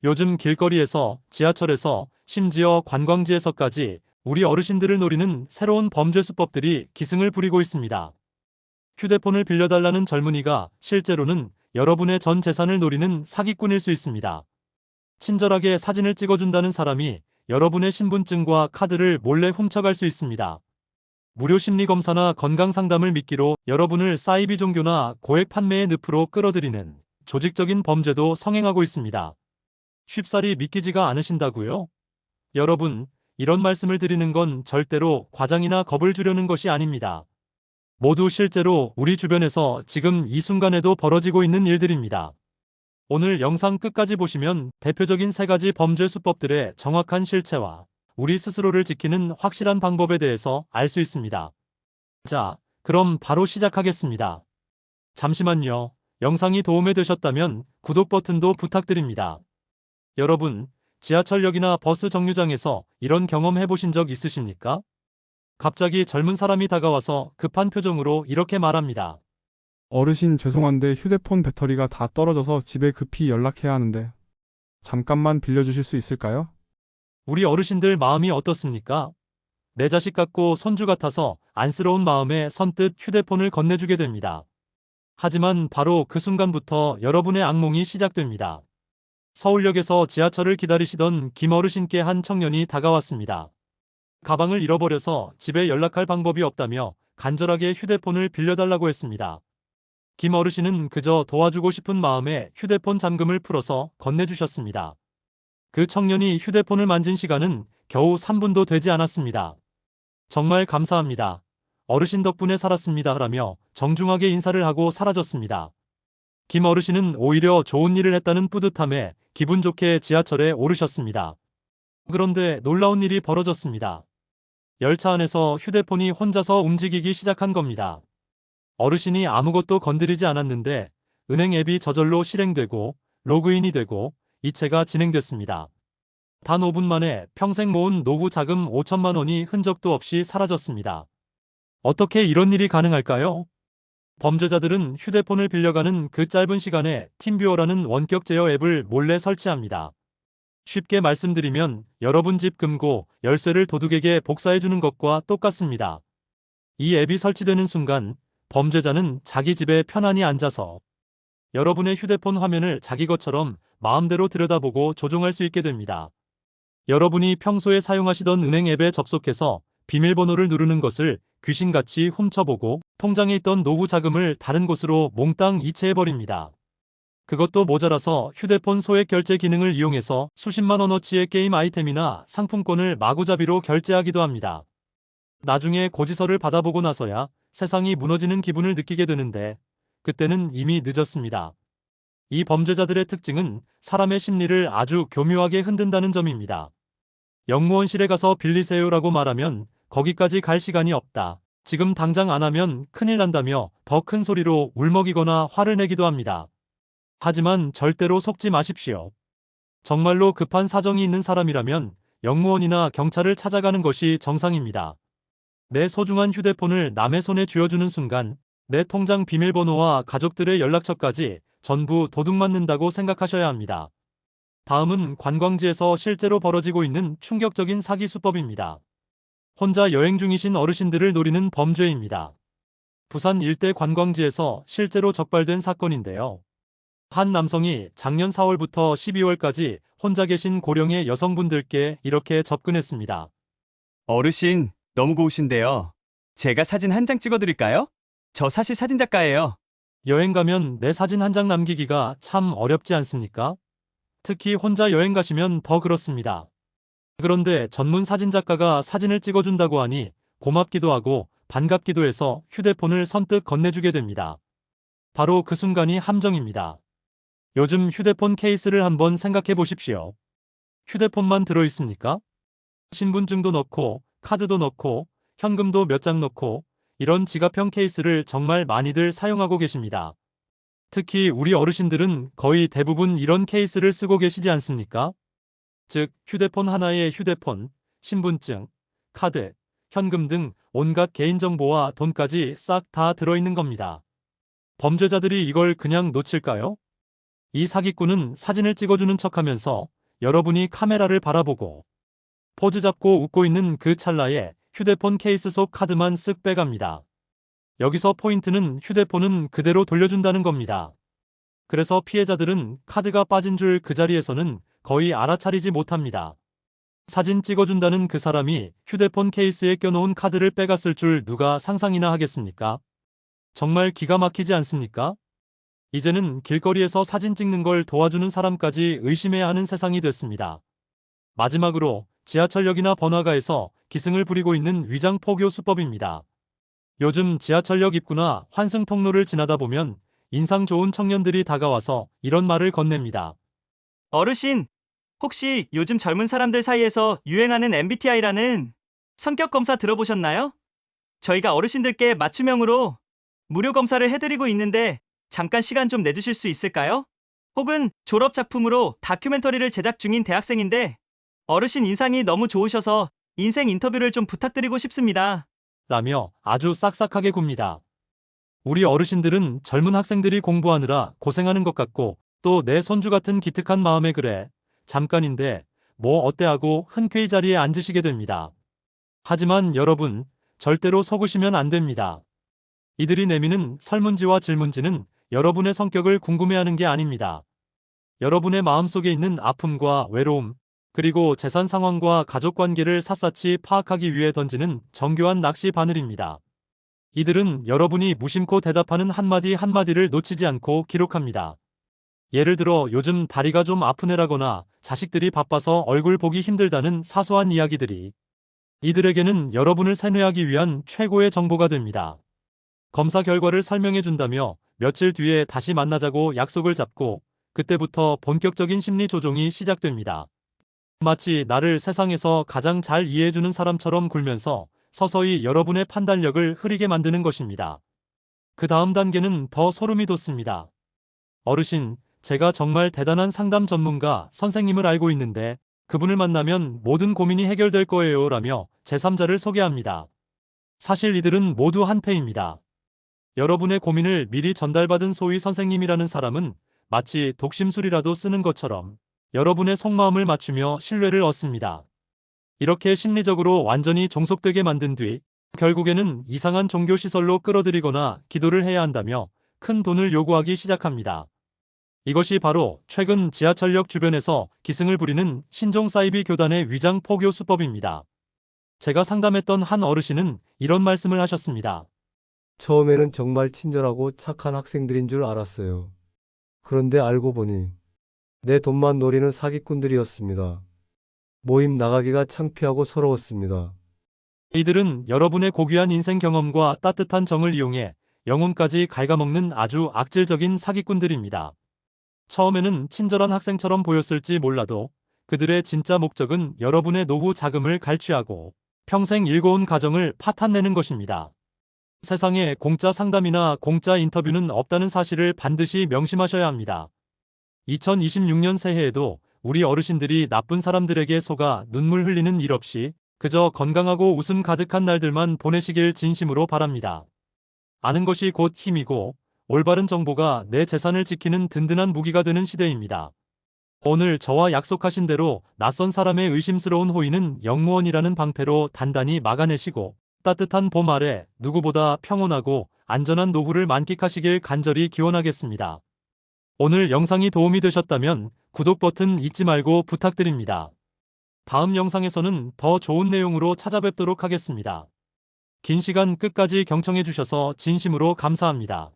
요즘 길거리에서, 지하철에서, 심지어 관광지에서까지 우리 어르신들을 노리는 새로운 범죄 수법들이 기승을 부리고 있습니다. 휴대폰을 빌려달라는 젊은이가 실제로는 여러분의 전 재산을 노리는 사기꾼일 수 있습니다. 친절하게 사진을 찍어준다는 사람이 여러분의 신분증과 카드를 몰래 훔쳐갈 수 있습니다. 무료 심리검사나 건강상담을 미끼로 여러분을 사이비 종교나 고액 판매의 늪으로 끌어들이는 조직적인 범죄도 성행하고 있습니다. 쉽사리 믿기지가 않으신다고요? 여러분, 이런 말씀을 드리는 건 절대로 과장이나 겁을 주려는 것이 아닙니다. 모두 실제로 우리 주변에서 지금 이 순간에도 벌어지고 있는 일들입니다. 오늘 영상 끝까지 보시면 대표적인 3가지 범죄 수법들의 정확한 실체와 우리 스스로를 지키는 확실한 방법에 대해서 알 수 있습니다. 자, 그럼 바로 시작하겠습니다. 잠시만요. 영상이 도움이 되셨다면 구독 버튼도 부탁드립니다. 여러분, 지하철역이나 버스 정류장에서 이런 경험 해보신 적 있으십니까? 갑자기 젊은 사람이 다가와서 급한 표정으로 이렇게 말합니다. 어르신 죄송한데 휴대폰 배터리가 다 떨어져서 집에 급히 연락해야 하는데 잠깐만 빌려주실 수 있을까요? 우리 어르신들 마음이 어떻습니까? 내 자식 같고 손주 같아서 안쓰러운 마음에 선뜻 휴대폰을 건네주게 됩니다. 하지만 바로 그 순간부터 여러분의 악몽이 시작됩니다. 서울역에서 지하철을 기다리시던 김 어르신께 한 청년이 다가왔습니다. 가방을 잃어버려서 집에 연락할 방법이 없다며 간절하게 휴대폰을 빌려달라고 했습니다. 김 어르신은 그저 도와주고 싶은 마음에 휴대폰 잠금을 풀어서 건네주셨습니다. 그 청년이 휴대폰을 만진 시간은 겨우 3분도 되지 않았습니다. 정말 감사합니다. 어르신 덕분에 살았습니다. 라며 정중하게 인사를 하고 사라졌습니다. 김 어르신은 오히려 좋은 일을 했다는 뿌듯함에 기분 좋게 지하철에 오르셨습니다. 그런데 놀라운 일이 벌어졌습니다. 열차 안에서 휴대폰이 혼자서 움직이기 시작한 겁니다. 어르신이 아무것도 건드리지 않았는데 은행 앱이 저절로 실행되고 로그인이 되고 이체가 진행됐습니다. 단 5분 만에 평생 모은 노후 자금 5천만 원이 흔적도 없이 사라졌습니다. 어떻게 이런 일이 가능할까요? 범죄자들은 휴대폰을 빌려가는 그 짧은 시간에 팀뷰어라는 원격 제어 앱을 몰래 설치합니다. 쉽게 말씀드리면 여러분 집 금고, 열쇠를 도둑에게 복사해주는 것과 똑같습니다. 이 앱이 설치되는 순간 범죄자는 자기 집에 편안히 앉아서 여러분의 휴대폰 화면을 자기 것처럼 마음대로 들여다보고 조종할 수 있게 됩니다. 여러분이 평소에 사용하시던 은행 앱에 접속해서 비밀번호를 누르는 것을 귀신같이 훔쳐보고 통장에 있던 노후 자금을 다른 곳으로 몽땅 이체해버립니다. 그것도 모자라서 휴대폰 소액 결제 기능을 이용해서 수십만 원어치의 게임 아이템이나 상품권을 마구잡이로 결제하기도 합니다. 나중에 고지서를 받아보고 나서야 세상이 무너지는 기분을 느끼게 되는데 그때는 이미 늦었습니다. 이 범죄자들의 특징은 사람의 심리를 아주 교묘하게 흔든다는 점입니다. 영무원실에 가서 빌리세요라고 말하면 거기까지 갈 시간이 없다. 지금 당장 안 하면 큰일 난다며 더 큰 소리로 울먹이거나 화를 내기도 합니다. 하지만 절대로 속지 마십시오. 정말로 급한 사정이 있는 사람이라면 영무원이나 경찰을 찾아가는 것이 정상입니다. 내 소중한 휴대폰을 남의 손에 쥐어주는 순간 내 통장 비밀번호와 가족들의 연락처까지 전부 도둑맞는다고 생각하셔야 합니다. 다음은 관광지에서 실제로 벌어지고 있는 충격적인 사기 수법입니다. 혼자 여행 중이신 어르신들을 노리는 범죄입니다. 부산 일대 관광지에서 실제로 적발된 사건인데요. 한 남성이 작년 4월부터 12월까지 혼자 계신 고령의 여성분들께 이렇게 접근했습니다. 어르신, 너무 고우신데요. 제가 사진 한 장 찍어드릴까요? 저 사실 사진작가예요. 여행 가면 내 사진 한 장 남기기가 참 어렵지 않습니까? 특히 혼자 여행 가시면 더 그렇습니다. 그런데 전문 사진작가가 사진을 찍어준다고 하니 고맙기도 하고 반갑기도 해서 휴대폰을 선뜻 건네주게 됩니다. 바로 그 순간이 함정입니다. 요즘 휴대폰 케이스를 한번 생각해 보십시오. 휴대폰만 들어있습니까? 신분증도 넣고 카드도 넣고 현금도 몇 장 넣고 이런 지갑형 케이스를 정말 많이들 사용하고 계십니다. 특히 우리 어르신들은 거의 대부분 이런 케이스를 쓰고 계시지 않습니까? 즉, 휴대폰 하나에 휴대폰, 신분증, 카드, 현금 등 온갖 개인정보와 돈까지 싹 다 들어있는 겁니다. 범죄자들이 이걸 그냥 놓칠까요? 이 사기꾼은 사진을 찍어주는 척하면서 여러분이 카메라를 바라보고 포즈 잡고 웃고 있는 그 찰나에 휴대폰 케이스 속 카드만 쓱 빼갑니다. 여기서 포인트는 휴대폰은 그대로 돌려준다는 겁니다. 그래서 피해자들은 카드가 빠진 줄 그 자리에서는 거의 알아차리지 못합니다. 사진 찍어준다는 그 사람이 휴대폰 케이스에 껴놓은 카드를 빼갔을 줄 누가 상상이나 하겠습니까? 정말 기가 막히지 않습니까? 이제는 길거리에서 사진 찍는 걸 도와주는 사람까지 의심해야 하는 세상이 됐습니다. 마지막으로 지하철역이나 번화가에서 기승을 부리고 있는 위장 포교 수법입니다. 요즘 지하철역 입구나 환승 통로를 지나다 보면 인상 좋은 청년들이 다가와서 이런 말을 건넵니다. 어르신, 혹시 요즘 젊은 사람들 사이에서 유행하는 MBTI라는 성격 검사 들어보셨나요? 저희가 어르신들께 맞춤형으로 무료 검사를 해드리고 있는데 잠깐 시간 좀 내주실 수 있을까요? 혹은 졸업 작품으로 다큐멘터리를 제작 중인 대학생인데 어르신 인상이 너무 좋으셔서 인생 인터뷰를 좀 부탁드리고 싶습니다. 라며 아주 싹싹하게 굽니다. 우리 어르신들은 젊은 학생들이 공부하느라 고생하는 것 같고 또 내 손주 같은 기특한 마음에 그래. 잠깐인데 뭐 어때 하고 흔쾌히 자리에 앉으시게 됩니다. 하지만 여러분, 절대로 속으시면 안 됩니다. 이들이 내미는 설문지와 질문지는 여러분의 성격을 궁금해하는 게 아닙니다. 여러분의 마음속에 있는 아픔과 외로움, 그리고 재산 상황과 가족 관계를 샅샅이 파악하기 위해 던지는 정교한 낚시 바늘입니다. 이들은 여러분이 무심코 대답하는 한마디 한마디를 놓치지 않고 기록합니다. 예를 들어 요즘 다리가 좀 아프네라거나 자식들이 바빠서 얼굴 보기 힘들다는 사소한 이야기들이 이들에게는 여러분을 세뇌하기 위한 최고의 정보가 됩니다. 검사 결과를 설명해 준다며 며칠 뒤에 다시 만나자고 약속을 잡고 그때부터 본격적인 심리 조종이 시작됩니다. 마치 나를 세상에서 가장 잘 이해해주는 사람처럼 굴면서 서서히 여러분의 판단력을 흐리게 만드는 것입니다. 그 다음 단계는 더 소름이 돋습니다. 어르신, 제가 정말 대단한 상담 전문가 선생님을 알고 있는데 그분을 만나면 모든 고민이 해결될 거예요 라며 제3자를 소개합니다. 사실 이들은 모두 한패입니다. 여러분의 고민을 미리 전달받은 소위 선생님이라는 사람은 마치 독심술이라도 쓰는 것처럼 여러분의 속마음을 맞추며 신뢰를 얻습니다. 이렇게 심리적으로 완전히 종속되게 만든 뒤 결국에는 이상한 종교시설로 끌어들이거나 기도를 해야 한다며 큰 돈을 요구하기 시작합니다. 이것이 바로 최근 지하철역 주변에서 기승을 부리는 신종사이비 교단의 위장 포교 수법입니다. 제가 상담했던 한 어르신은 이런 말씀을 하셨습니다. 처음에는 정말 친절하고 착한 학생들인 줄 알았어요. 그런데 알고 보니 내 돈만 노리는 사기꾼들이었습니다. 모임 나가기가 창피하고 서러웠습니다. 이들은 여러분의 고귀한 인생 경험과 따뜻한 정을 이용해 영혼까지 갉아먹는 아주 악질적인 사기꾼들입니다. 처음에는 친절한 학생처럼 보였을지 몰라도 그들의 진짜 목적은 여러분의 노후 자금을 갈취하고 평생 일궈온 가정을 파탄내는 것입니다. 세상에 공짜 상담이나 공짜 인터뷰는 없다는 사실을 반드시 명심하셔야 합니다. 2026년 새해에도 우리 어르신들이 나쁜 사람들에게 속아 눈물 흘리는 일 없이 그저 건강하고 웃음 가득한 날들만 보내시길 진심으로 바랍니다. 아는 것이 곧 힘이고 올바른 정보가 내 재산을 지키는 든든한 무기가 되는 시대입니다. 오늘 저와 약속하신 대로 낯선 사람의 의심스러운 호의는 영무원이라는 방패로 단단히 막아내시고 따뜻한 봄 아래 누구보다 평온하고 안전한 노후를 만끽하시길 간절히 기원하겠습니다. 오늘 영상이 도움이 되셨다면 구독 버튼 잊지 말고 부탁드립니다. 다음 영상에서는 더 좋은 내용으로 찾아뵙도록 하겠습니다. 긴 시간 끝까지 경청해 주셔서 진심으로 감사합니다.